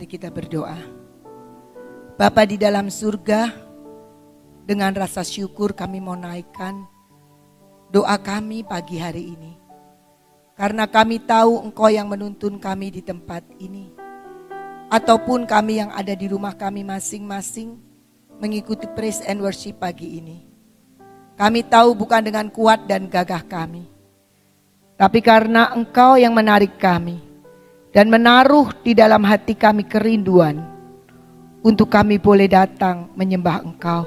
Mari kita berdoa. Bapa di dalam surga, dengan rasa syukur kami mau naikkan doa kami pagi hari ini. Karena kami tahu Engkau yang menuntun kami di tempat ini. Ataupun kami yang ada di rumah kami masing-masing mengikuti praise and worship pagi ini. Kami tahu bukan dengan kuat dan gagah kami. Tapi karena Engkau yang menarik kami. Dan menaruh di dalam hati kami kerinduan untuk kami boleh datang menyembah Engkau,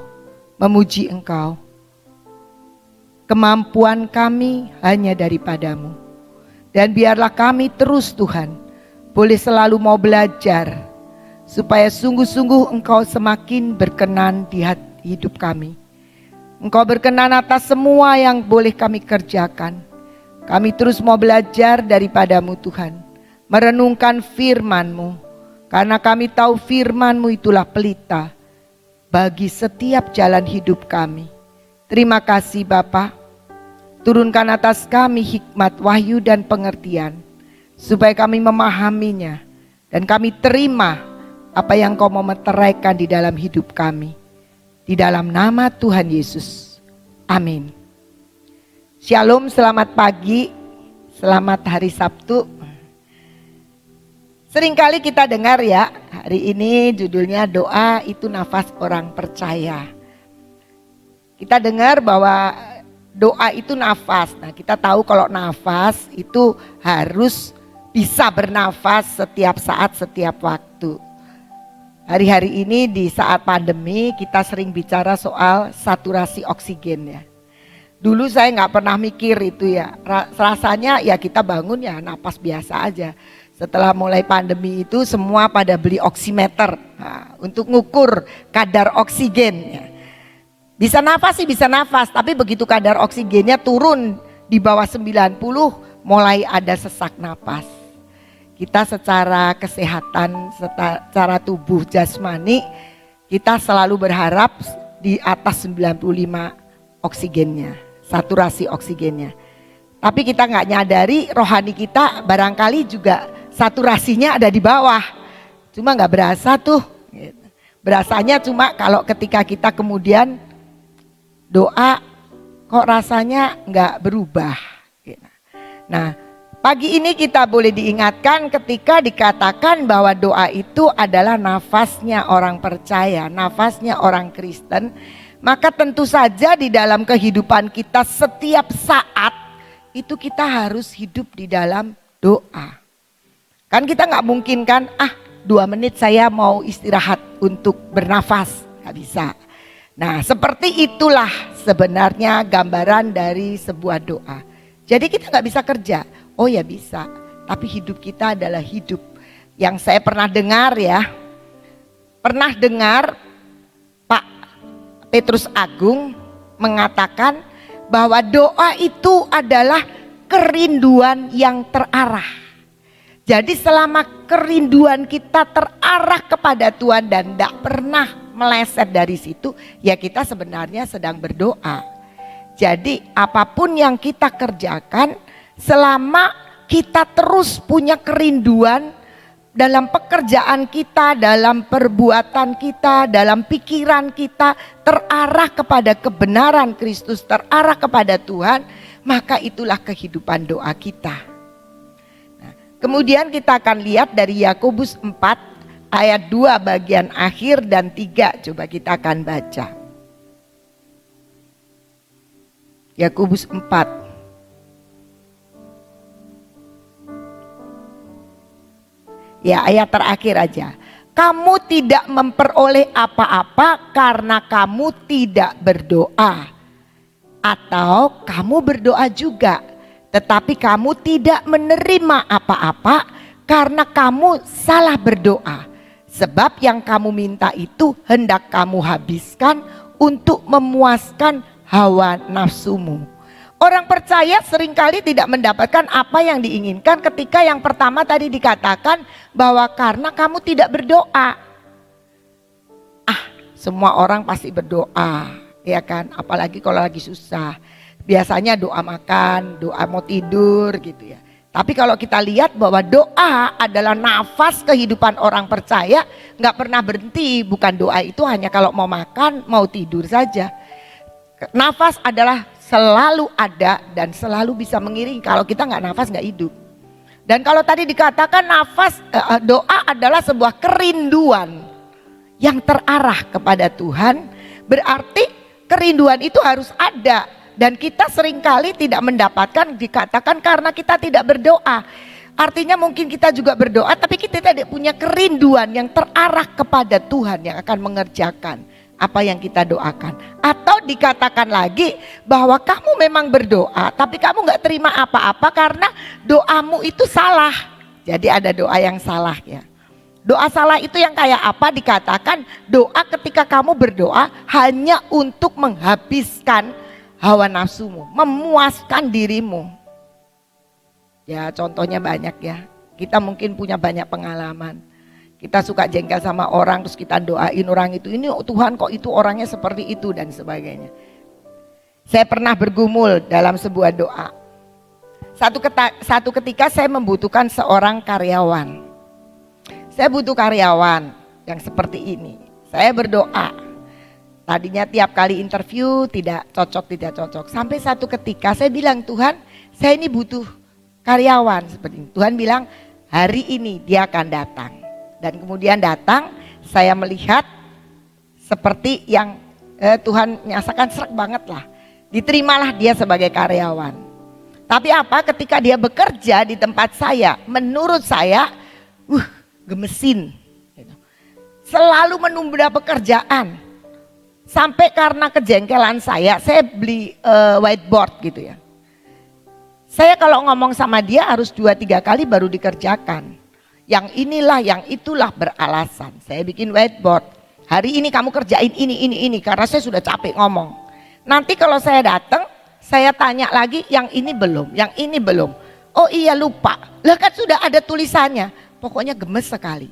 memuji Engkau. Kemampuan kami hanya daripadamu. Dan biarlah kami terus Tuhan boleh selalu mau belajar supaya sungguh-sungguh Engkau semakin berkenan di hidup kami. Engkau berkenan atas semua yang boleh kami kerjakan. Kami terus mau belajar daripadamu Tuhan. Merenungkan firman-Mu. Karena kami tahu firman-Mu itulah pelita bagi setiap jalan hidup kami. Terima kasih Bapa. Turunkan atas kami hikmat, wahyu dan pengertian. Supaya kami memahaminya. Dan kami terima apa yang Kau mau meteraikan di dalam hidup kami. Di dalam nama Tuhan Yesus. Amin. Shalom, selamat pagi. Selamat hari Sabtu. Seringkali kita dengar ya, hari ini judulnya doa itu nafas orang percaya. Kita dengar bahwa doa itu nafas. Nah, kita tahu kalau nafas itu harus bisa bernafas setiap saat, setiap waktu. Hari-hari ini di saat pandemi kita sering bicara soal saturasi oksigen ya. Dulu saya nggak pernah mikir itu ya, rasanya ya kita bangun ya napas biasa aja. Setelah mulai pandemi itu semua pada beli oximeter untuk ngukur kadar oksigen. Bisa nafas sih bisa nafas, tapi begitu kadar oksigennya turun di bawah 90 mulai ada sesak napas. Kita secara kesehatan, secara tubuh jasmani kita selalu berharap di atas 95 oksigennya, saturasi oksigennya. Tapi kita nggak nyadari rohani kita barangkali juga saturasinya ada di bawah, cuma nggak berasa tuh. Berasanya cuma kalau ketika kita kemudian doa kok rasanya nggak berubah. Nah pagi ini kita boleh diingatkan ketika dikatakan bahwa doa itu adalah nafasnya orang percaya, nafasnya orang Kristen. Maka tentu saja di dalam kehidupan kita setiap saat itu kita harus hidup di dalam doa. Kan kita gak mungkin kan 2 menit saya mau istirahat untuk bernafas, gak bisa. Nah seperti itulah sebenarnya gambaran dari sebuah doa. Jadi kita gak bisa kerja, oh ya bisa. Tapi hidup kita adalah hidup yang saya pernah dengar ya. Pernah dengar Pak Petrus Agung mengatakan bahwa doa itu adalah kerinduan yang terarah. Jadi selama kerinduan kita terarah kepada Tuhan dan tidak pernah meleset dari situ, ya kita sebenarnya sedang berdoa. Jadi apapun yang kita kerjakan, selama kita terus punya kerinduan dalam pekerjaan kita, dalam perbuatan kita, dalam pikiran kita, terarah kepada kebenaran Kristus, terarah kepada Tuhan, maka itulah kehidupan doa kita. Kemudian kita akan lihat dari Yakobus 4 ayat 2 bagian akhir dan 3. Coba kita akan baca. Yakobus 4. Ya ayat terakhir aja. Kamu tidak memperoleh apa-apa karena kamu tidak berdoa. Atau kamu berdoa juga. Tetapi kamu tidak menerima apa-apa karena kamu salah berdoa. Sebab yang kamu minta itu hendak kamu habiskan untuk memuaskan hawa nafsumu. Orang percaya seringkali tidak mendapatkan apa yang diinginkan ketika yang pertama tadi dikatakan bahwa karena kamu tidak berdoa. Semua orang pasti berdoa, ya kan? Apalagi kalau lagi susah. Biasanya doa makan, doa mau tidur gitu ya. Tapi kalau kita lihat bahwa doa adalah nafas kehidupan orang percaya, nggak pernah berhenti. Bukan doa itu hanya kalau mau makan, mau tidur saja. Nafas adalah selalu ada dan selalu bisa mengiringi. Kalau kita nggak nafas nggak hidup. Dan kalau tadi dikatakan doa adalah sebuah kerinduan yang terarah kepada Tuhan, berarti kerinduan itu harus ada. Dan kita seringkali tidak mendapatkan, dikatakan karena kita tidak berdoa. Artinya mungkin kita juga berdoa tapi kita tidak punya kerinduan yang terarah kepada Tuhan yang akan mengerjakan apa yang kita doakan. Atau dikatakan lagi bahwa kamu memang berdoa tapi kamu gak terima apa-apa karena doamu itu salah. Jadi ada doa yang salah ya. Doa salah itu yang kayak apa? Dikatakan doa ketika kamu berdoa hanya untuk menghabiskan hawa nafsumu, memuaskan dirimu. Ya contohnya banyak ya. Kita mungkin punya banyak pengalaman. Kita suka jengkel sama orang terus kita doain orang itu. Ini Tuhan kok itu orangnya seperti itu dan sebagainya. Saya pernah bergumul dalam sebuah doa. Satu ketika saya membutuhkan seorang karyawan. Saya butuh karyawan yang seperti ini. Saya berdoa. Tadinya tiap kali interview tidak cocok. Sampai satu ketika saya bilang, Tuhan saya ini butuh karyawan seperti ini. Tuhan bilang hari ini dia akan datang. Dan kemudian datang, saya melihat seperti yang Tuhan nyasakan serak banget lah. Diterimalah dia sebagai karyawan. Tapi apa ketika dia bekerja di tempat saya, menurut saya gemesin. Selalu menunda pekerjaan. Sampai karena kejengkelan saya beli whiteboard gitu ya. Saya kalau ngomong sama dia harus 2-3 kali baru dikerjakan. Yang inilah, yang itulah beralasan. Saya bikin whiteboard. Hari ini kamu kerjain ini. Karena saya sudah capek ngomong. Nanti kalau saya datang, saya tanya lagi yang ini belum, yang ini belum. Oh iya lupa. Lah kan sudah ada tulisannya. Pokoknya gemes sekali.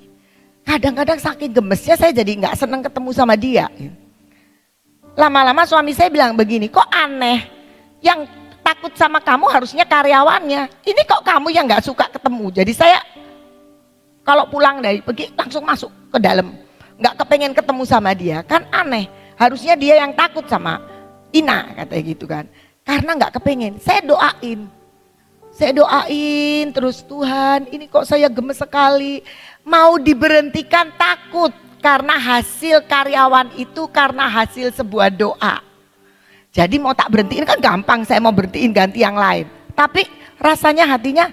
Kadang-kadang saking gemesnya saya jadi gak senang ketemu sama dia. Lama-lama suami saya bilang begini, kok aneh, yang takut sama kamu harusnya karyawannya, ini kok kamu yang gak suka ketemu. Jadi saya kalau pulang dari pergi langsung masuk ke dalam, gak kepengen ketemu sama dia, kan aneh. Harusnya dia yang takut sama Ina katanya gitu kan, karena gak kepengen. Saya doain terus, Tuhan ini kok saya gemes sekali, mau diberhentikan takut. Karena hasil karyawan itu karena hasil sebuah doa. Jadi mau tak berhentiin kan gampang, saya mau berhentiin ganti yang lain. Tapi rasanya hatinya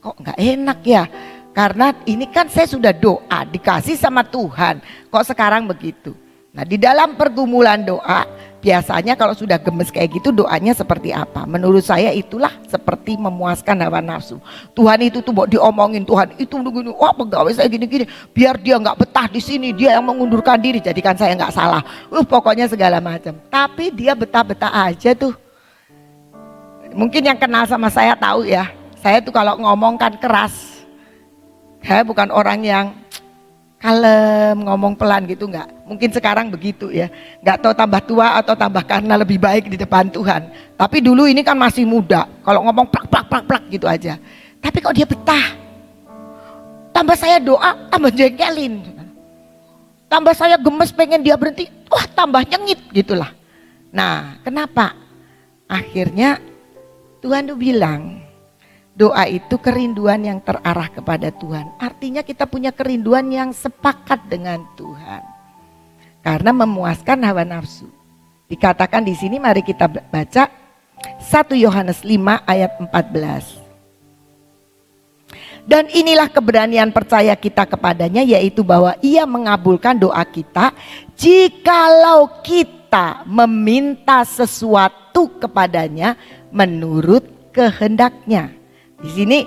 kok gak enak ya. Karena ini kan saya sudah doa, dikasih sama Tuhan. Kok sekarang begitu. Nah di dalam pergumulan doa, biasanya kalau sudah gemes kayak gitu doanya seperti apa? Menurut saya itulah seperti memuaskan hawa nafsu. Tuhan itu tuh mau diomongin, Tuhan itu begini, wah pegawai saya gini-gini, biar dia nggak betah di sini, dia yang mengundurkan diri, jadikan saya nggak salah. Pokoknya segala macam. Tapi dia betah-betah aja tuh. Mungkin yang kenal sama saya tahu ya, saya tuh kalau ngomong kan keras. Saya bukan orang yang kalem, ngomong pelan gitu enggak. Mungkin sekarang begitu ya. Enggak tahu tambah tua atau tambah karena lebih baik di depan Tuhan. Tapi dulu ini kan masih muda. Kalau ngomong plak gitu aja. Tapi kok dia betah. Tambah saya doa, tambah jengkelin. Tambah saya gemes pengen dia berhenti, wah tambah nyengit gitulah. Nah, kenapa? Akhirnya Tuhan tuh bilang, doa itu kerinduan yang terarah kepada Tuhan. Artinya kita punya kerinduan yang sepakat dengan Tuhan. Karena memuaskan hawa nafsu. Dikatakan di sini, mari kita baca 1 Yohanes 5 ayat 14. Dan inilah keberanian percaya kita kepadanya, yaitu bahwa ia mengabulkan doa kita jikalau kita meminta sesuatu kepadanya menurut kehendaknya. Di sini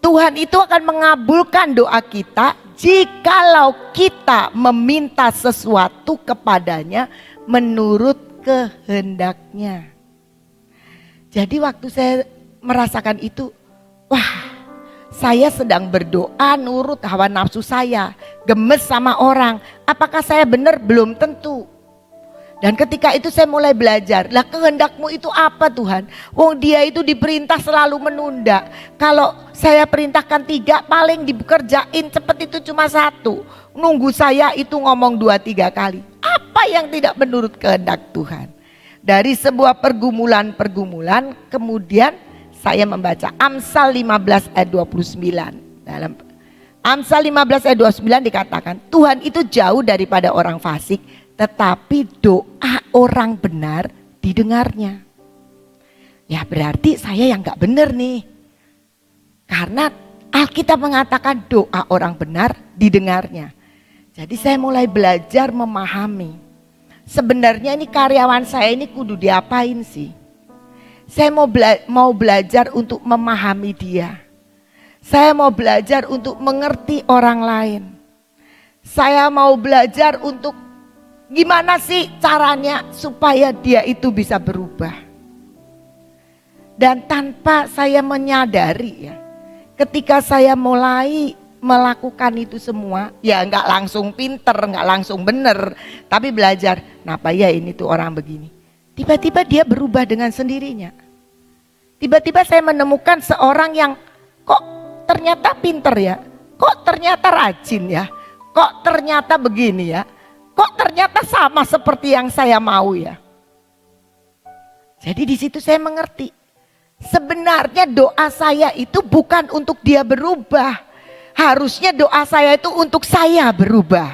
Tuhan itu akan mengabulkan doa kita jikalau kita meminta sesuatu kepadanya menurut kehendaknya. Jadi waktu saya merasakan itu, wah, saya sedang berdoa nurut hawa nafsu saya, gemes sama orang. Apakah saya benar? Belum tentu. Dan ketika itu saya mulai belajar, lah kehendak-Mu itu apa Tuhan? Wong dia itu diperintah selalu menunda. Kalau saya perintahkan 3 paling dikerjain cepet itu cuma 1. Nunggu saya itu ngomong 2-3 kali. Apa yang tidak menurut kehendak Tuhan? Dari sebuah pergumulan-pergumulan kemudian saya membaca Amsal 15 ayat 29. Dalam Amsal 15 ayat 29 dikatakan, Tuhan itu jauh daripada orang fasik, tetapi doa orang benar didengarnya. Ya berarti saya yang gak benar nih. Karena Alkitab mengatakan doa orang benar didengarnya. Jadi saya mulai belajar memahami. Sebenarnya ini karyawan saya ini kudu diapain sih? Saya mau belajar untuk memahami dia. Saya mau belajar untuk mengerti orang lain. Saya mau belajar untuk gimana sih caranya supaya dia itu bisa berubah. Dan tanpa saya menyadari ya, ketika saya mulai melakukan itu semua, ya nggak langsung pinter, nggak langsung bener, tapi belajar, kenapa ya ini tuh orang begini. Tiba-tiba dia berubah dengan sendirinya. Tiba-tiba saya menemukan seorang yang kok ternyata pinter ya, kok ternyata rajin ya, kok ternyata begini ya. Kok ternyata sama seperti yang saya mau ya. Jadi di situ saya mengerti. Sebenarnya doa saya itu bukan untuk dia berubah. Harusnya doa saya itu untuk saya berubah.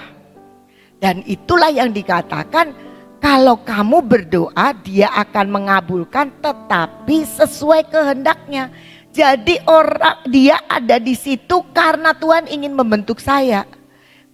Dan itulah yang dikatakan kalau kamu berdoa dia akan mengabulkan tetapi sesuai kehendaknya. Jadi dia ada di situ karena Tuhan ingin membentuk saya.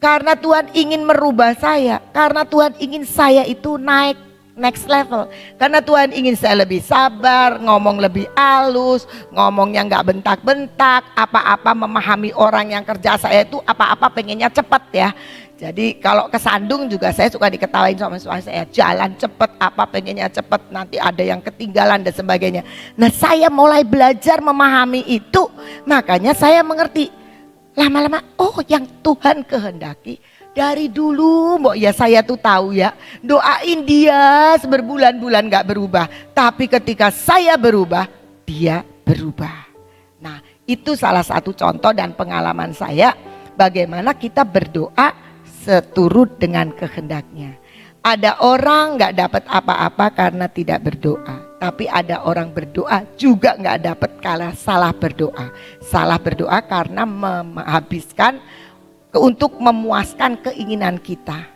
Karena Tuhan ingin merubah saya. Karena Tuhan ingin saya itu naik next level. Karena Tuhan ingin saya lebih sabar, ngomong lebih halus, ngomongnya gak bentak-bentak, apa-apa memahami orang yang kerja saya itu apa-apa pengennya cepat ya. Jadi kalau kesandung juga saya suka diketawain sama suami saya, jalan cepet, apa pengennya cepet, nanti ada yang ketinggalan dan sebagainya. Nah saya mulai belajar memahami itu, makanya saya mengerti. Lama-lama, oh yang Tuhan kehendaki dari dulu, mbok ya saya tuh tahu ya, doain dia berbulan-bulan gak berubah. Tapi ketika saya berubah, dia berubah. Nah itu salah satu contoh dan pengalaman saya, bagaimana kita berdoa seturut dengan kehendaknya. Ada orang gak dapat apa-apa karena tidak berdoa. Tapi ada orang berdoa juga gak dapat karena salah berdoa. Salah berdoa karena menghabiskan untuk memuaskan keinginan kita.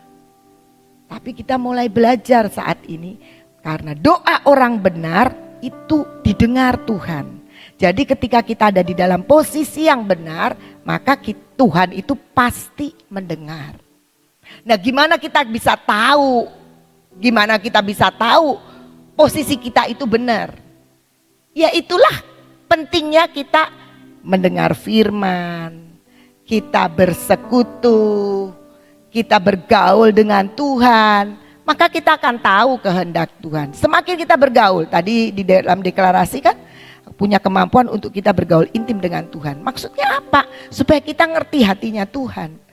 Tapi kita mulai belajar saat ini. Karena doa orang benar itu didengar Tuhan. Jadi ketika kita ada di dalam posisi yang benar, maka Tuhan itu pasti mendengar. Nah gimana kita bisa tahu? Gimana kita bisa tahu posisi kita itu benar? Ya itulah pentingnya kita mendengar firman, kita bersekutu, kita bergaul dengan Tuhan. Maka kita akan tahu kehendak Tuhan. Semakin kita bergaul, tadi di dalam deklarasi kan punya kemampuan untuk kita bergaul intim dengan Tuhan. Maksudnya apa? Supaya kita ngerti hatinya Tuhan.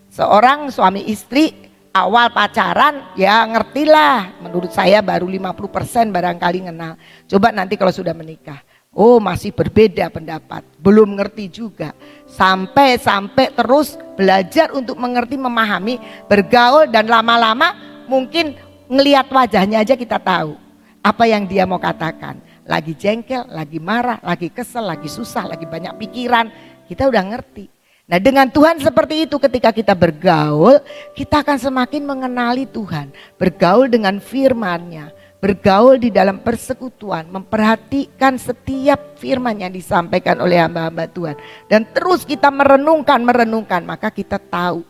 Seorang suami istri awal pacaran ya ngertilah, menurut saya baru 50% barangkali kenal. Coba nanti kalau sudah menikah, oh masih berbeda pendapat, belum ngerti juga. Sampai terus belajar untuk mengerti, memahami, bergaul, dan lama-lama mungkin ngelihat wajahnya aja kita tahu apa yang dia mau katakan. Lagi jengkel, lagi marah, lagi kesel, lagi susah, lagi banyak pikiran, kita udah ngerti. Nah dengan Tuhan seperti itu, ketika kita bergaul, kita akan semakin mengenali Tuhan. Bergaul dengan firman-Nya, bergaul di dalam persekutuan, memperhatikan setiap firman yang disampaikan oleh hamba-hamba Tuhan. Dan terus kita merenungkan, maka kita tahu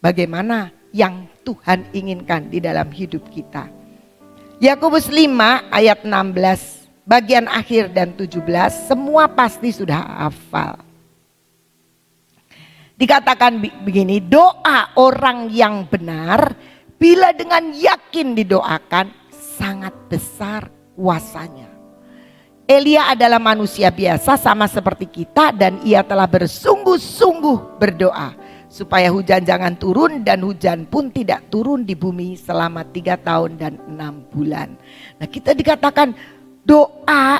bagaimana yang Tuhan inginkan di dalam hidup kita. Yakobus 5 ayat 16, bagian akhir dan 17, semua pasti sudah hafal. Dikatakan begini, doa orang yang benar bila dengan yakin didoakan sangat besar kuasanya. Elia adalah manusia biasa sama seperti kita dan ia telah bersungguh-sungguh berdoa supaya hujan jangan turun dan hujan pun tidak turun di bumi selama 3 tahun dan 6 bulan. Nah, kita dikatakan doa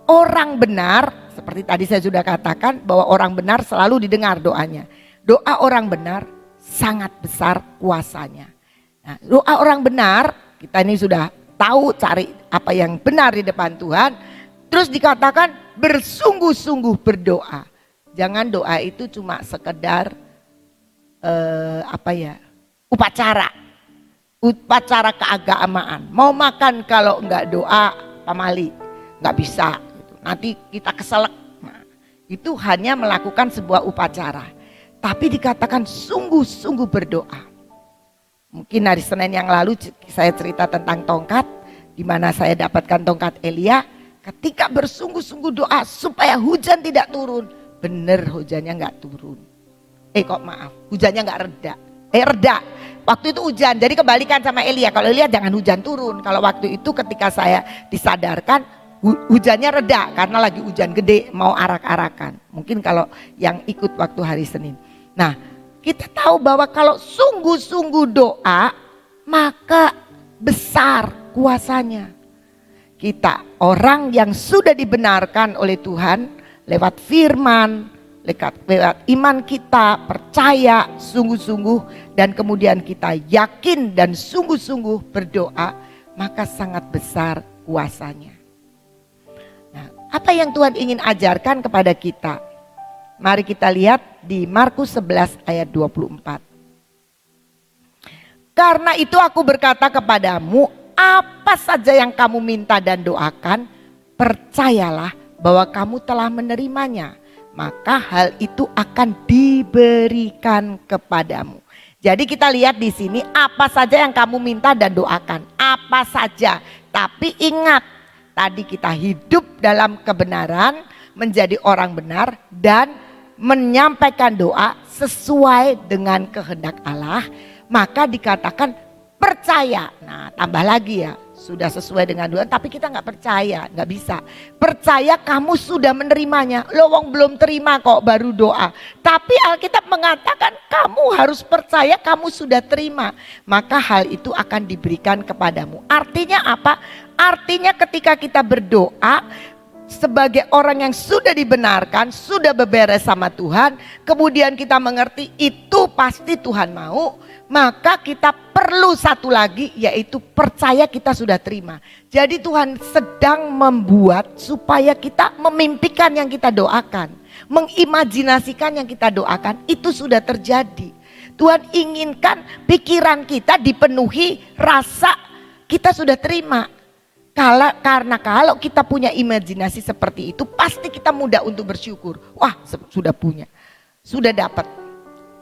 orang benar, seperti tadi saya sudah katakan bahwa orang benar selalu didengar doanya. Doa orang benar sangat besar kuasanya. Nah, doa orang benar, kita ini sudah tahu cari apa yang benar di depan Tuhan. Terus dikatakan bersungguh-sungguh berdoa. Jangan doa itu cuma sekedar upacara keagamaan. Mau makan kalau enggak doa pamali, enggak bisa. Nanti kita keselak. Nah, itu hanya melakukan sebuah upacara. Tapi dikatakan sungguh-sungguh berdoa. Mungkin hari Senin yang lalu saya cerita tentang tongkat, di mana saya dapatkan tongkat Elia. Ketika bersungguh-sungguh doa supaya hujan tidak turun, bener hujannya nggak turun. Hujannya nggak reda. Reda. Waktu itu hujan, jadi kebalikan sama Elia. Kalau Elia jangan hujan turun. Kalau waktu itu ketika saya disadarkan, hujannya reda karena lagi hujan gede, mau arak-arakan. Mungkin kalau yang ikut waktu hari Senin. Nah, kita tahu bahwa kalau sungguh-sungguh doa, maka besar kuasanya. Kita orang yang sudah dibenarkan oleh Tuhan lewat firman, lewat iman kita, percaya sungguh-sungguh, dan kemudian kita yakin dan sungguh-sungguh berdoa, maka sangat besar kuasanya. Nah, apa yang Tuhan ingin ajarkan kepada kita? Mari kita lihat di Markus 11 ayat 24. Karena itu aku berkata kepadamu, apa saja yang kamu minta dan doakan, percayalah bahwa kamu telah menerimanya, maka hal itu akan diberikan kepadamu. Jadi kita lihat di sini apa saja yang kamu minta dan doakan, apa saja. Tapi ingat, tadi kita hidup dalam kebenaran, menjadi orang benar dan menyampaikan doa sesuai dengan kehendak Allah, maka dikatakan percaya. Nah, tambah lagi ya, sudah sesuai dengan doa, tapi kita nggak percaya, nggak bisa. Percaya kamu sudah menerimanya. Lo wong belum terima kok baru doa. Tapi Alkitab mengatakan kamu harus percaya kamu sudah terima, maka hal itu akan diberikan kepadamu. Artinya apa? Artinya ketika kita berdoa sebagai orang yang sudah dibenarkan, sudah beberes sama Tuhan, kemudian kita mengerti itu pasti Tuhan mau, maka kita perlu satu lagi, yaitu percaya kita sudah terima. Jadi Tuhan sedang membuat supaya kita memimpikan yang kita doakan, mengimajinasikan yang kita doakan, itu sudah terjadi. Tuhan inginkan pikiran kita dipenuhi rasa kita sudah terima. Karena kalau kita punya imajinasi seperti itu, pasti kita mudah untuk bersyukur. Wah, sudah punya, sudah dapat.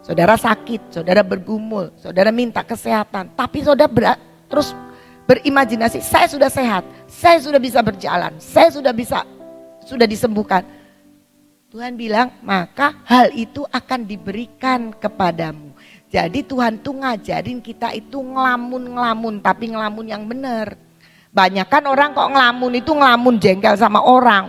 Saudara sakit, saudara bergumul, saudara minta kesehatan, tapi saudara terus berimajinasi, saya sudah sehat, saya sudah bisa berjalan, saya sudah disembuhkan. Tuhan bilang, maka hal itu akan diberikan kepadamu. Jadi Tuhan tuh ngajarin kita itu ngelamun, tapi ngelamun yang benar. Banyak kan orang kok ngelamun jengkel sama orang,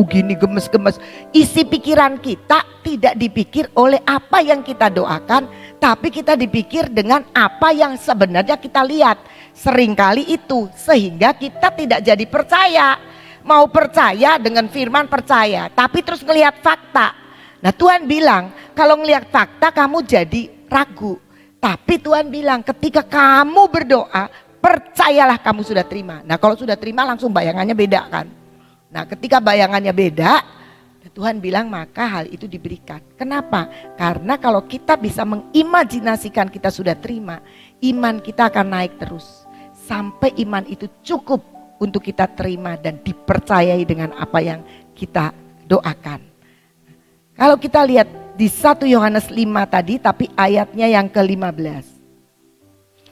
gini gemes-gemes. Isi pikiran kita tidak dipikir oleh apa yang kita doakan, tapi kita dipikir dengan apa yang sebenarnya kita lihat. Seringkali itu, sehingga kita tidak jadi percaya. Mau percaya dengan firman percaya, tapi terus ngelihat fakta. Nah, Tuhan bilang kalau ngelihat fakta kamu jadi ragu. Tapi Tuhan bilang ketika kamu berdoa, percayalah kamu sudah terima. Nah, kalau sudah terima langsung bayangannya beda kan. Nah, ketika bayangannya beda, Tuhan bilang maka hal itu diberikan. Kenapa? Karena kalau kita bisa mengimajinasikan kita sudah terima, iman kita akan naik terus. Sampai iman itu cukup untuk kita terima dan dipercayai dengan apa yang kita doakan. Kalau kita lihat di 1 Yohanes 5 tadi, tapi ayatnya yang ke-15.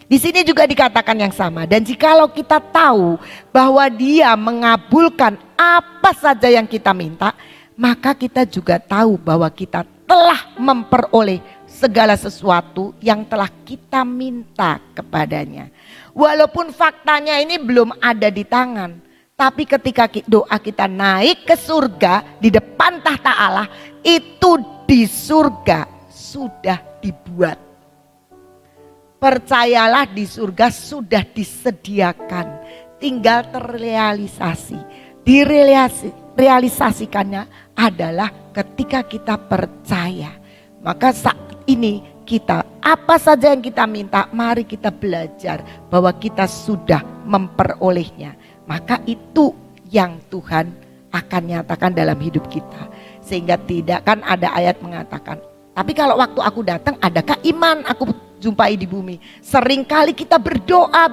Di sini juga dikatakan yang sama. Dan jikalau kita tahu bahwa Dia mengabulkan apa saja yang kita minta, maka kita juga tahu bahwa kita telah memperoleh segala sesuatu yang telah kita minta kepadanya. Walaupun faktanya ini belum ada di tangan, tapi ketika doa kita naik ke surga di depan tahta Allah, itu di surga sudah dibuat. Percayalah di surga sudah disediakan, tinggal terrealisasi. Direalisasikannya adalah ketika kita percaya. Maka saat ini kita, apa saja yang kita minta, mari kita belajar bahwa kita sudah memperolehnya. Maka itu yang Tuhan akan nyatakan dalam hidup kita. Sehingga tidak kan ada ayat mengatakan, tapi kalau waktu aku datang adakah iman aku jumpai di bumi? Seringkali kita berdoa.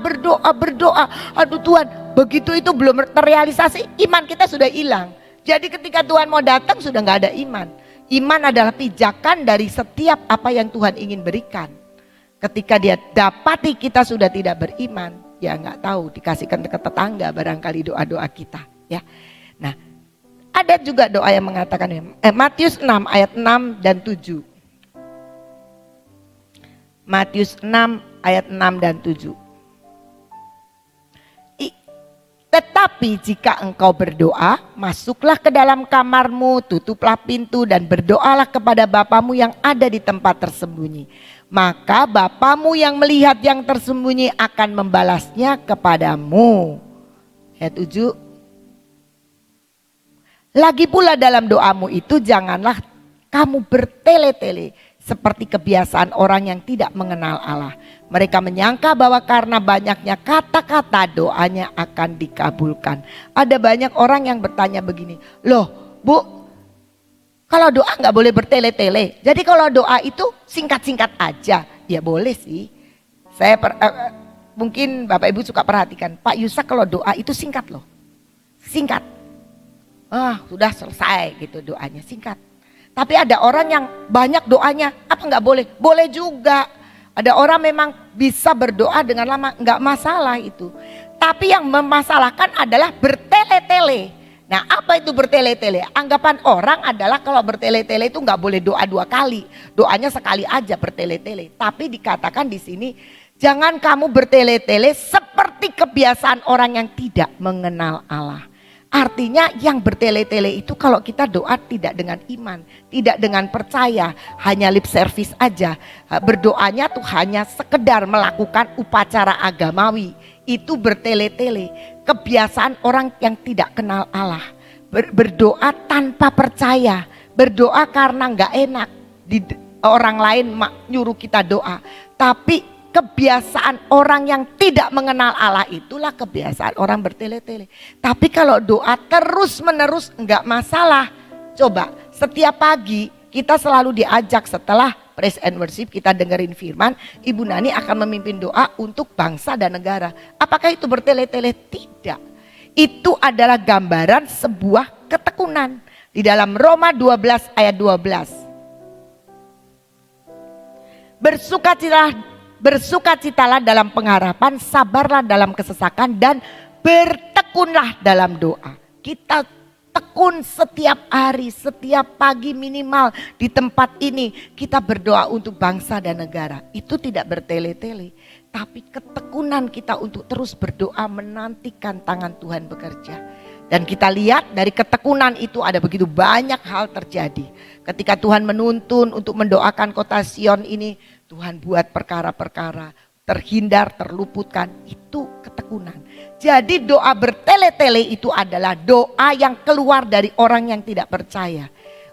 Aduh Tuhan, begitu itu belum terrealisasi, iman kita sudah hilang. Jadi ketika Tuhan mau datang sudah gak ada iman. Iman adalah pijakan dari setiap apa yang Tuhan ingin berikan. Ketika dia dapati kita sudah tidak beriman, ya gak tahu, dikasihkan ke tetangga barangkali doa-doa kita. Ya. Nah, ada juga doa yang mengatakan, Matius 6 ayat 6 dan 7. Matius 6 ayat 6 dan 7. Tetapi jika engkau berdoa, masuklah ke dalam kamarmu, tutuplah pintu dan berdoalah kepada Bapamu yang ada di tempat tersembunyi. Maka Bapamu yang melihat yang tersembunyi akan membalasnya kepadamu. Ayat 7. Lagi pula dalam doamu itu janganlah kamu bertele-tele seperti kebiasaan orang yang tidak mengenal Allah. Mereka menyangka bahwa karena banyaknya kata-kata doanya akan dikabulkan. Ada banyak orang yang bertanya begini, loh Bu, kalau doa gak boleh bertele-tele. Jadi kalau doa itu singkat-singkat aja. Ya boleh sih. Saya mungkin Bapak Ibu suka perhatikan, Pak Yusak kalau doa itu singkat loh. Singkat. Sudah selesai gitu doanya, singkat. Tapi ada orang yang banyak doanya, apa nggak boleh? Boleh juga. Ada orang memang bisa berdoa dengan lama, nggak masalah itu. Tapi yang memasalahkan adalah bertele-tele. Nah, apa itu bertele-tele? Anggapan orang adalah kalau bertele-tele itu nggak boleh doa 2 kali. Doanya sekali aja bertele-tele. Tapi dikatakan di sini, jangan kamu bertele-tele seperti kebiasaan orang yang tidak mengenal Allah. Artinya yang bertele-tele itu kalau kita doa tidak dengan iman, tidak dengan percaya, hanya lip service aja. Berdoanya tuh hanya sekedar melakukan upacara agamawi. Itu bertele-tele, kebiasaan orang yang tidak kenal Allah. Berdoa tanpa percaya, berdoa karena gak enak. Orang lain nyuruh kita doa, tapi kebiasaan orang yang tidak mengenal Allah itulah kebiasaan orang bertele-tele. Tapi kalau doa terus menerus enggak masalah. Coba setiap pagi kita selalu diajak setelah praise and worship kita dengerin firman, Ibu Nani akan memimpin doa untuk bangsa dan negara. Apakah itu bertele-tele? Tidak. Itu adalah gambaran sebuah ketekunan. Di dalam Roma 12 ayat 12. Bersukacitalah dalam pengharapan, sabarlah dalam kesesakan, dan bertekunlah dalam doa. Kita tekun setiap hari, setiap pagi minimal di tempat ini kita berdoa untuk bangsa dan negara. Itu tidak bertele-tele, tapi ketekunan kita untuk terus berdoa menantikan tangan Tuhan bekerja. Dan kita lihat dari ketekunan itu ada begitu banyak hal terjadi. Ketika Tuhan menuntun untuk mendoakan kota Sion ini, Tuhan buat perkara-perkara, terhindar, terluputkan, itu ketekunan. Jadi doa bertele-tele itu adalah doa yang keluar dari orang yang tidak percaya.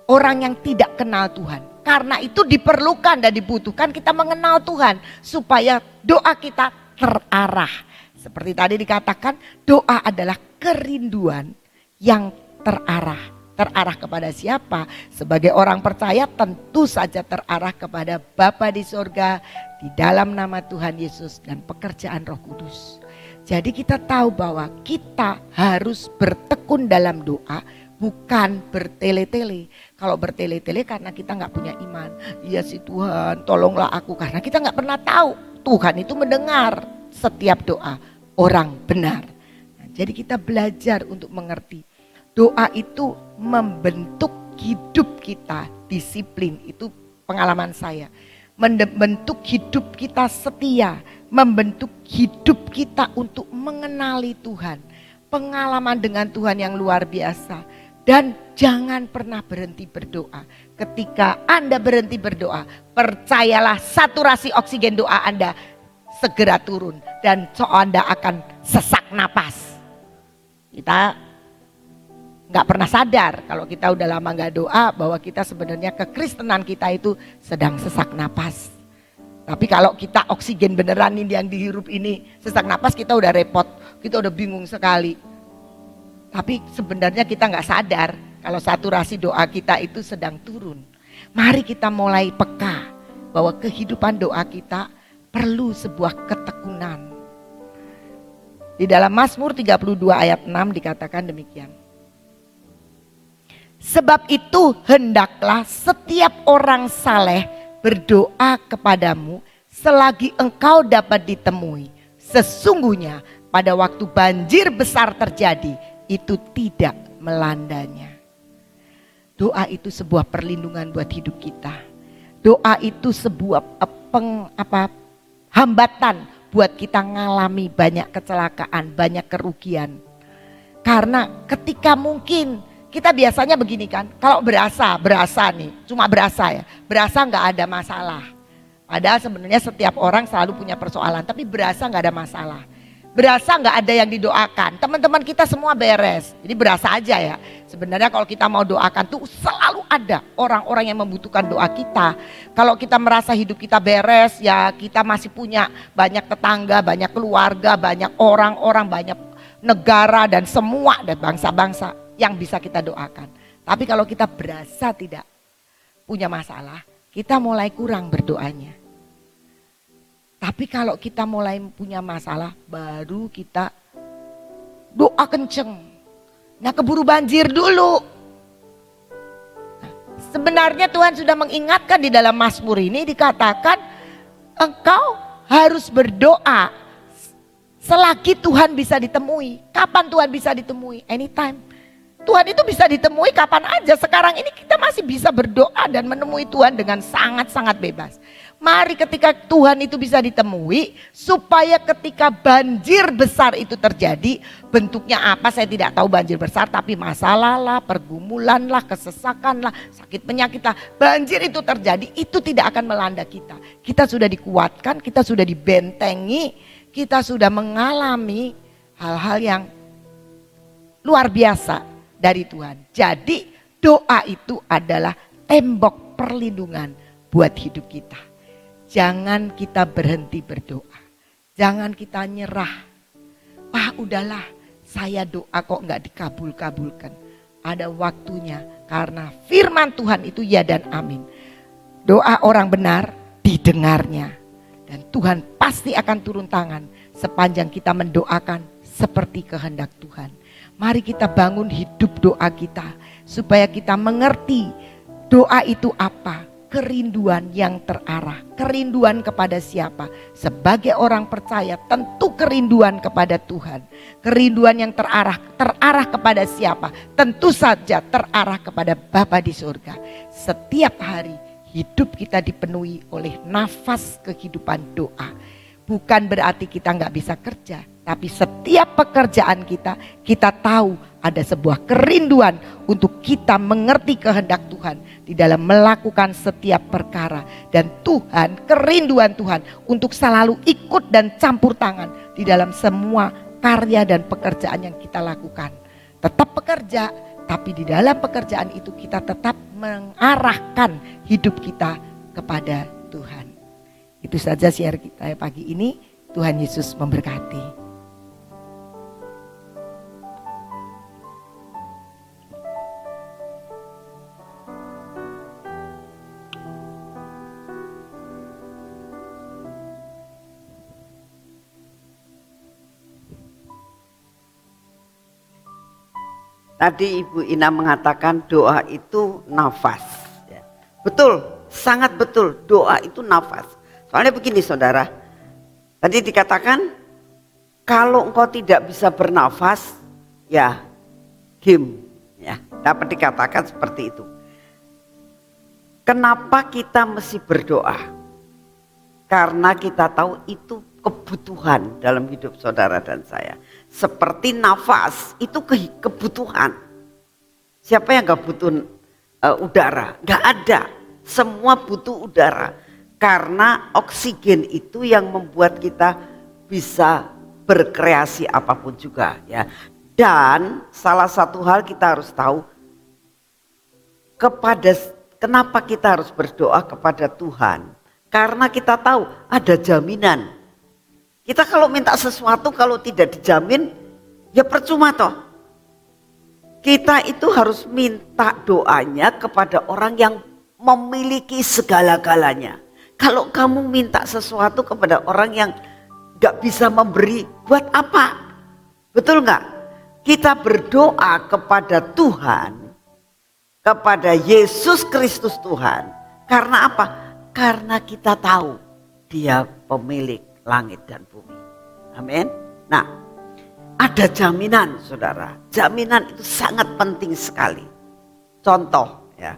Orang yang tidak kenal Tuhan. Karena itu diperlukan dan dibutuhkan kita mengenal Tuhan. Supaya doa kita terarah. Seperti tadi dikatakan, doa adalah kerinduan yang terarah. Terarah kepada siapa? Sebagai orang percaya tentu saja terarah kepada Bapa di sorga, di dalam nama Tuhan Yesus dan pekerjaan Roh Kudus. Jadi kita tahu bahwa kita harus bertekun dalam doa, bukan bertele-tele. Kalau bertele-tele karena kita gak punya iman. Iya sih Tuhan, tolonglah aku. Karena kita gak pernah tahu Tuhan itu mendengar setiap doa orang benar. Nah, jadi kita belajar untuk mengerti. Doa itu membentuk hidup kita, disiplin, itu pengalaman saya. Membentuk hidup kita setia, membentuk hidup kita untuk mengenali Tuhan. Pengalaman dengan Tuhan yang luar biasa. Dan jangan pernah berhenti berdoa. Ketika Anda berhenti berdoa, percayalah saturasi oksigen doa Anda segera turun. Dan Anda akan sesak napas. Kita gak pernah sadar kalau kita udah lama gak doa bahwa kita sebenarnya kekristenan kita itu sedang sesak napas. Tapi kalau kita oksigen beneran ini yang dihirup ini sesak napas, kita udah repot, kita udah bingung sekali. Tapi sebenarnya kita gak sadar kalau saturasi doa kita itu sedang turun. Mari kita mulai peka bahwa kehidupan doa kita perlu sebuah ketekunan. Di dalam Mazmur 32 ayat 6 dikatakan demikian. Sebab itu hendaklah setiap orang saleh berdoa kepadamu selagi engkau dapat ditemui. Sesungguhnya pada waktu banjir besar terjadi, itu tidak melandanya. Doa itu sebuah perlindungan buat hidup kita. Doa itu sebuah hambatan buat kita ngalami banyak kecelakaan, banyak kerugian. Karena ketika mungkin kita biasanya begini kan, kalau berasa nih, cuma berasa ya, berasa nggak ada masalah. Padahal sebenarnya setiap orang selalu punya persoalan, tapi berasa nggak ada masalah. Berasa nggak ada yang didoakan, teman-teman kita semua beres. Jadi berasa aja ya. Sebenarnya kalau kita mau doakan tuh selalu ada orang-orang yang membutuhkan doa kita. Kalau kita merasa hidup kita beres ya, kita masih punya banyak tetangga, banyak keluarga, banyak orang-orang, banyak negara dan semua dan bangsa-bangsa yang bisa kita doakan. Tapi kalau kita berasa tidak punya masalah, kita mulai kurang berdoanya. Tapi kalau kita mulai punya masalah, baru kita doa kenceng. Nah, keburu banjir dulu. Nah, sebenarnya Tuhan sudah mengingatkan di dalam Mazmur ini dikatakan engkau harus berdoa selagi Tuhan bisa ditemui. Kapan Tuhan bisa ditemui? Anytime. Tuhan itu bisa ditemui kapan aja. Sekarang ini kita masih bisa berdoa dan menemui Tuhan dengan sangat-sangat bebas. Mari ketika Tuhan itu bisa ditemui, supaya ketika banjir besar itu terjadi, bentuknya apa saya tidak tahu banjir besar, tapi masalah lah, pergumulan lah, kesesakan lah, sakit penyakit lah, banjir itu terjadi, itu tidak akan melanda kita. Kita sudah dikuatkan, kita sudah dibentengi, kita sudah mengalami hal-hal yang luar biasa dari Tuhan. Jadi doa itu adalah tembok perlindungan buat hidup kita. Jangan kita berhenti berdoa. Jangan kita nyerah. Udahlah, saya doa kok nggak dikabul-kabulkan. Ada waktunya karena firman Tuhan itu ya dan amin. Doa orang benar didengarnya. Dan Tuhan pasti akan turun tangan sepanjang kita mendoakan seperti kehendak Tuhan. Mari kita bangun hidup doa kita supaya kita mengerti doa itu apa. Kerinduan yang terarah. Kerinduan kepada siapa? Sebagai orang percaya tentu kerinduan kepada Tuhan. Kerinduan yang terarah kepada siapa? Tentu saja terarah kepada Bapa di surga. Setiap hari hidup kita dipenuhi oleh nafas kehidupan doa. Bukan berarti kita nggak bisa kerja. Tapi setiap pekerjaan kita tahu ada sebuah kerinduan untuk kita mengerti kehendak Tuhan di dalam melakukan setiap perkara. Dan Tuhan, kerinduan Tuhan untuk selalu ikut dan campur tangan di dalam semua karya dan pekerjaan yang kita lakukan. Tetap bekerja, tapi di dalam pekerjaan itu kita tetap mengarahkan hidup kita kepada Tuhan. Itu saja share kita pagi ini. Tuhan Yesus memberkati. Tadi Ibu Ina mengatakan doa itu nafas. Betul, sangat betul, doa itu nafas. Soalnya begini saudara, tadi dikatakan kalau engkau tidak bisa bernafas, ya diam. Ya, dapat dikatakan seperti itu. Kenapa kita mesti berdoa? Karena kita tahu itu kebutuhan dalam hidup saudara dan saya. Seperti nafas itu kebutuhan. Siapa yang gak butuh udara? Gak ada. Semua butuh udara. Karena oksigen itu yang membuat kita bisa berkreasi apapun juga ya. Dan salah satu hal kita harus tahu, kenapa kita harus berdoa kepada Tuhan? Karena kita tahu ada jaminan. Kita kalau minta sesuatu kalau tidak dijamin, ya percuma toh. Kita itu harus minta doanya kepada orang yang memiliki segala-galanya. Kalau kamu minta sesuatu kepada orang yang gak bisa memberi, buat apa? Betul gak? Kita berdoa kepada Tuhan, kepada Yesus Kristus Tuhan. Karena apa? Karena kita tahu Dia pemilik langit dan bumi. Amin. Nah, ada jaminan saudara. Jaminan itu sangat penting sekali. Contoh ya.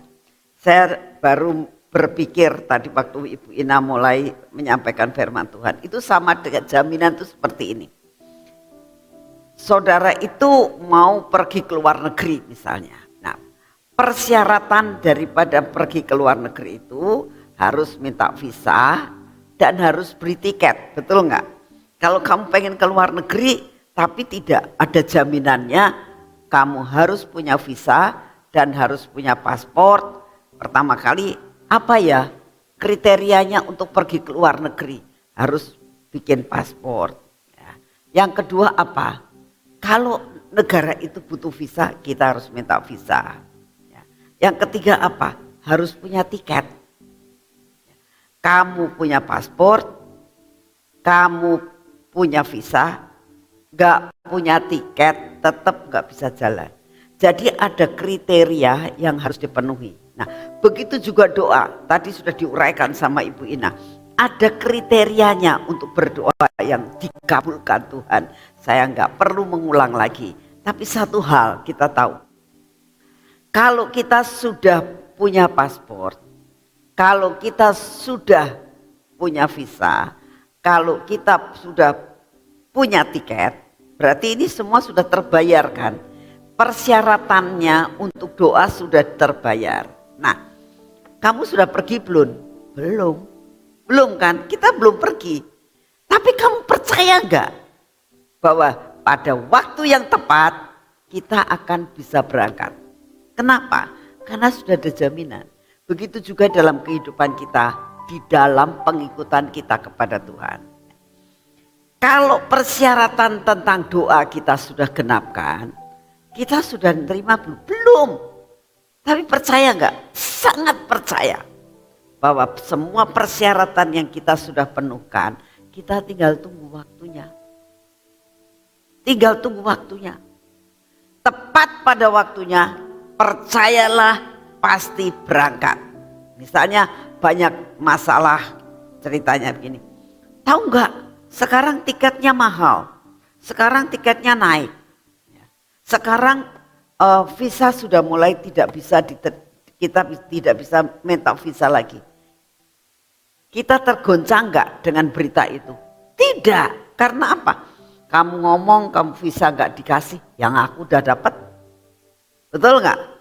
Saya baru berpikir tadi waktu Ibu Ina mulai menyampaikan firman Tuhan. Itu sama dengan jaminan itu seperti ini. Saudara itu mau pergi ke luar negeri misalnya. Nah, persyaratan daripada pergi ke luar negeri itu harus minta visa dan harus beli tiket. Betul nggak? Kalau kamu pengen ke luar negeri tapi tidak ada jaminannya, kamu harus punya visa dan harus punya paspor. Pertama kali apa ya kriterianya untuk pergi ke luar negeri? Harus bikin paspor. Ya. Yang kedua apa? Kalau negara itu butuh visa, kita harus minta visa. Ya. Yang ketiga apa? Harus punya tiket. Kamu punya paspor, kamu punya visa, gak punya tiket, tetap gak bisa jalan. Jadi ada kriteria yang harus dipenuhi. Nah, begitu juga doa. Tadi sudah diuraikan sama Ibu Ina. Ada kriterianya untuk berdoa yang dikabulkan Tuhan. Saya nggak perlu mengulang lagi. Tapi satu hal kita tahu. Kalau kita sudah punya paspor, kalau kita sudah punya visa, kalau kita sudah punya tiket, berarti ini semua sudah terbayar kan? Persyaratannya untuk doa sudah terbayar. Nah, kamu sudah pergi belum? Belum. Belum kan? Kita belum pergi. Tapi kamu percaya enggak bahwa pada waktu yang tepat kita akan bisa berangkat? Kenapa? Karena sudah ada jaminan. Begitu juga dalam kehidupan kita, di dalam pengikutan kita kepada Tuhan. Kalau persyaratan tentang doa kita sudah genapkan, kita sudah menerima belum? Belum. Tapi percaya enggak? Sangat percaya. Bahwa semua persyaratan yang kita sudah penuhkan, kita tinggal tunggu waktunya. Tinggal tunggu waktunya. Tepat pada waktunya, percayalah pasti berangkat. Misalnya banyak masalah, ceritanya begini. Tahu nggak? Sekarang tiketnya mahal. Sekarang tiketnya naik. Sekarang visa sudah mulai kita tidak bisa minta visa lagi. Kita tergoncang nggak dengan berita itu? Tidak. Karena apa? Kamu ngomong kamu visa nggak dikasih, yang aku udah dapat. Betul nggak?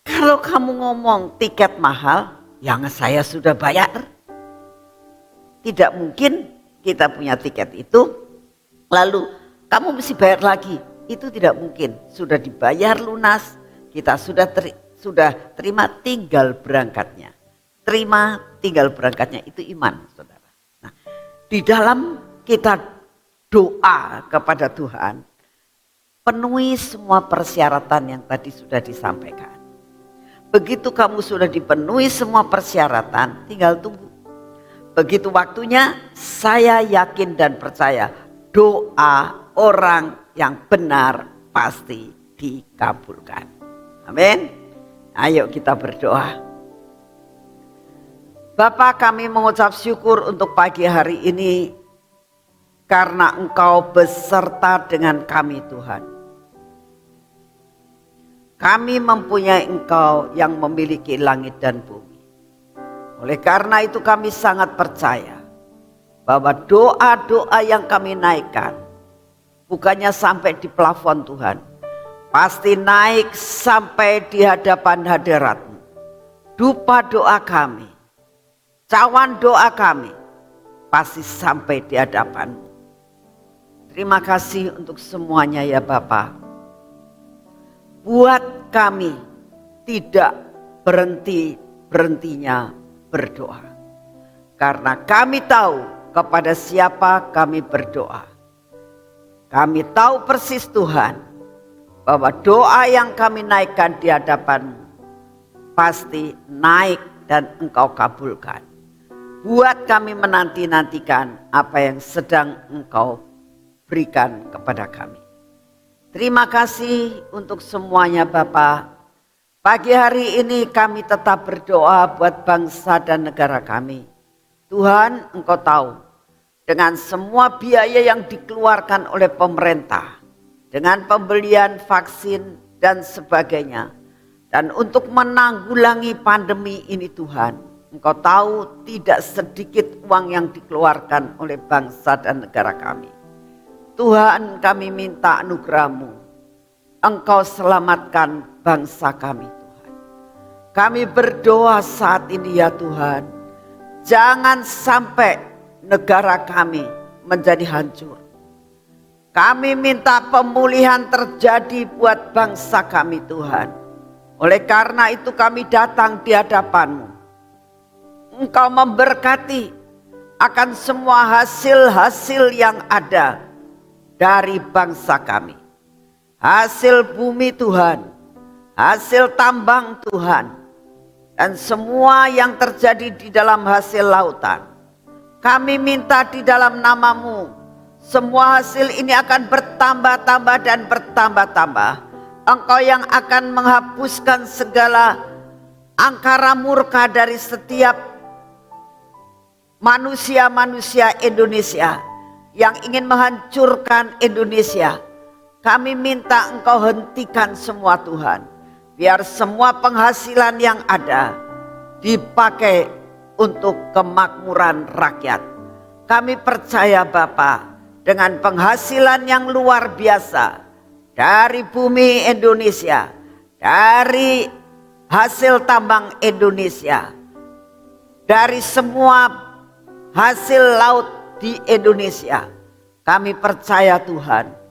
Kalau kamu ngomong tiket mahal, yang saya sudah bayar. Tidak mungkin kita punya tiket itu, lalu kamu mesti bayar lagi. Itu tidak mungkin. Sudah dibayar lunas, kita sudah terima, tinggal berangkatnya. Terima, tinggal berangkatnya, itu iman, saudara. Nah, di dalam kita doa kepada Tuhan, penuhi semua persyaratan yang tadi sudah disampaikan. Begitu kamu sudah dipenuhi semua persyaratan, tinggal tunggu. Begitu waktunya, saya yakin dan percaya doa orang yang benar pasti dikabulkan. Amin. Ayo kita berdoa. Bapa, kami mengucap syukur untuk pagi hari ini karena Engkau beserta dengan kami Tuhan. Kami mempunyai Engkau yang memiliki langit dan bumi. Oleh karena itu kami sangat percaya bahwa doa-doa yang kami naikkan bukannya sampai di plafon Tuhan. pasti naik sampai di hadapan hadirat-Mu. Dupa doa kami, cawan doa kami, pasti sampai di hadapan-Mu. Terima kasih untuk semuanya ya Bapa. Buat kami tidak berhentinya berdoa. Karena kami tahu kepada siapa kami berdoa. Kami tahu persis Tuhan bahwa doa yang kami naikkan di hadapan-Mu pasti naik dan Engkau kabulkan. Buat kami menanti-nantikan apa yang sedang Engkau berikan kepada kami. Terima kasih untuk semuanya Bapa. Pagi hari ini kami tetap berdoa buat bangsa dan negara kami. Tuhan, Engkau tahu dengan semua biaya yang dikeluarkan oleh pemerintah, dengan pembelian vaksin dan sebagainya, dan untuk menanggulangi pandemi ini Tuhan, Engkau tahu tidak sedikit uang yang dikeluarkan oleh bangsa dan negara kami. Tuhan, kami minta anugerah-Mu, Engkau selamatkan bangsa kami Tuhan. Kami berdoa saat ini ya Tuhan, jangan sampai negara kami menjadi hancur. Kami minta pemulihan terjadi buat bangsa kami Tuhan. Oleh karena itu kami datang di hadapan-Mu. Engkau memberkati akan semua hasil-hasil yang ada dari bangsa kami. Hasil bumi Tuhan, hasil tambang Tuhan, dan semua yang terjadi di dalam hasil lautan. Kami minta di dalam nama-Mu, semua hasil ini akan bertambah-tambah dan bertambah-tambah. Engkau yang akan menghapuskan segala angkara murka dari setiap manusia-manusia Indonesia yang ingin menghancurkan Indonesia. Kami minta Engkau hentikan semua Tuhan. Biar semua penghasilan yang ada dipakai untuk kemakmuran rakyat. Kami percaya Bapa, dengan penghasilan yang luar biasa dari bumi Indonesia, dari hasil tambang Indonesia, dari semua hasil laut di Indonesia, kami percaya Tuhan,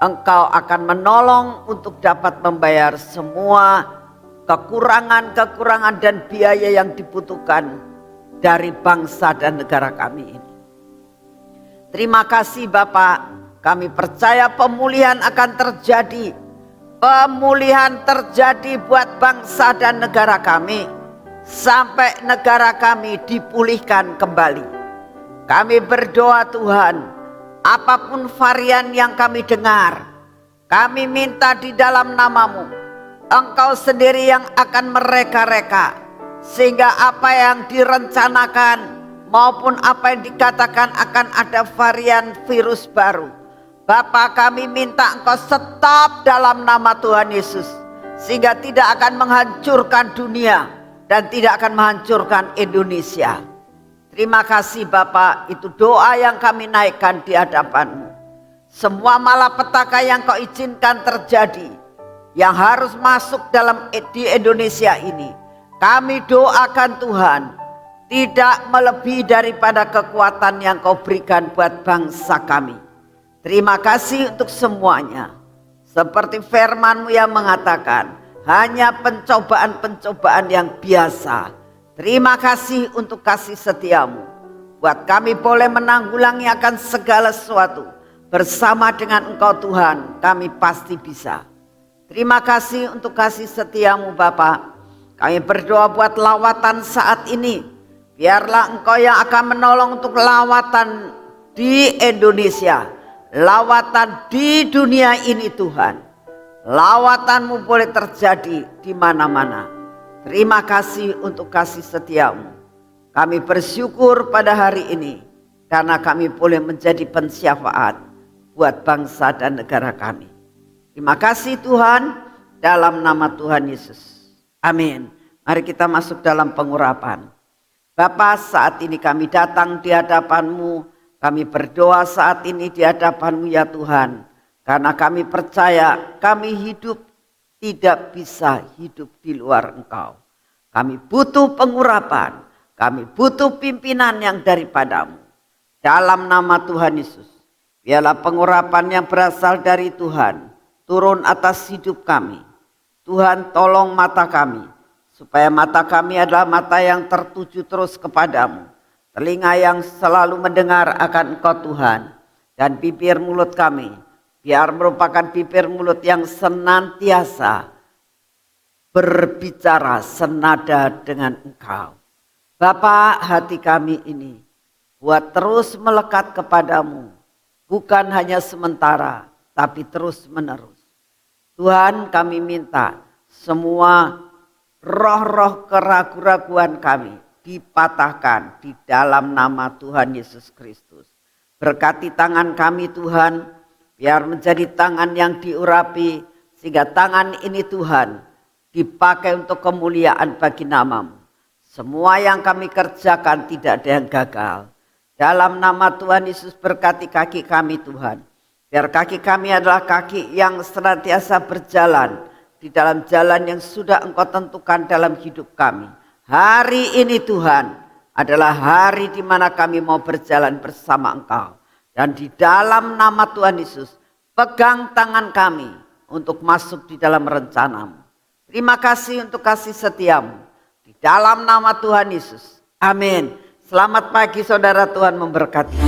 Engkau akan menolong untuk dapat membayar semua kekurangan-kekurangan dan biaya yang dibutuhkan dari bangsa dan negara kami ini. Terima kasih Bapak, kami percaya pemulihan akan terjadi. Pemulihan terjadi buat bangsa dan negara kami, sampai negara kami dipulihkan kembali. Kami berdoa Tuhan, apapun varian yang kami dengar, kami minta di dalam nama-Mu, Engkau sendiri yang akan mereka-reka, sehingga apa yang direncanakan maupun apa yang dikatakan akan ada varian virus baru, Bapa, kami minta Engkau stop dalam nama Tuhan Yesus, sehingga tidak akan menghancurkan dunia dan tidak akan menghancurkan Indonesia. Terima kasih Bapak, itu doa yang kami naikkan di hadapan-Mu. Semua malapetaka yang Kau izinkan terjadi, yang harus masuk di Indonesia ini, kami doakan Tuhan, tidak melebihi daripada kekuatan yang Kau berikan buat bangsa kami. Terima kasih untuk semuanya. Seperti firman-Mu yang mengatakan, hanya pencobaan-pencobaan yang biasa. Terima kasih untuk kasih setia-Mu. Buat kami boleh menanggulangi akan segala sesuatu. Bersama dengan Engkau Tuhan, kami pasti bisa. Terima kasih untuk kasih setia-Mu Bapa. Kami berdoa buat lawatan saat ini. Biarlah Engkau yang akan menolong untuk lawatan di Indonesia. Lawatan di dunia ini Tuhan. Lawatan-Mu boleh terjadi di mana-mana. Terima kasih untuk kasih setia-Mu. Kami bersyukur pada hari ini karena kami boleh menjadi pensyafaat buat bangsa dan negara kami. Terima kasih Tuhan, dalam nama Tuhan Yesus. Amin. Mari kita masuk dalam pengurapan. Bapa, saat ini kami datang di hadapan-Mu. Kami berdoa saat ini di hadapan-Mu ya Tuhan. Karena kami percaya kami hidup tidak bisa hidup di luar Engkau. Kami butuh pengurapan, kami butuh pimpinan yang daripadamu. Dalam nama Tuhan Yesus, biarlah pengurapan yang berasal dari Tuhan turun atas hidup kami. Tuhan, tolong mata kami, supaya mata kami adalah mata yang tertuju terus kepadamu, telinga yang selalu mendengar akan Engkau Tuhan, dan bibir mulut kami biar merupakan bibir mulut yang senantiasa berbicara senada dengan Engkau. Bapa, hati kami ini buat terus melekat kepadamu, bukan hanya sementara, tapi terus menerus. Tuhan, kami minta semua roh-roh keraguan-raguan kami dipatahkan di dalam nama Tuhan Yesus Kristus. Berkati tangan kami Tuhan, biar menjadi tangan yang diurapi, sehingga tangan ini Tuhan dipakai untuk kemuliaan bagi nama-Mu. Semua yang kami kerjakan tidak ada yang gagal. Dalam nama Tuhan Yesus, berkati kaki kami Tuhan. Biar kaki kami adalah kaki yang senantiasa berjalan di dalam jalan yang sudah Engkau tentukan dalam hidup kami. Hari ini Tuhan adalah hari di mana kami mau berjalan bersama Engkau. Dan di dalam nama Tuhan Yesus, pegang tangan kami untuk masuk di dalam rencana-Mu. Terima kasih untuk kasih setiamu. Di dalam nama Tuhan Yesus. Amin. Selamat pagi saudara, Tuhan memberkati.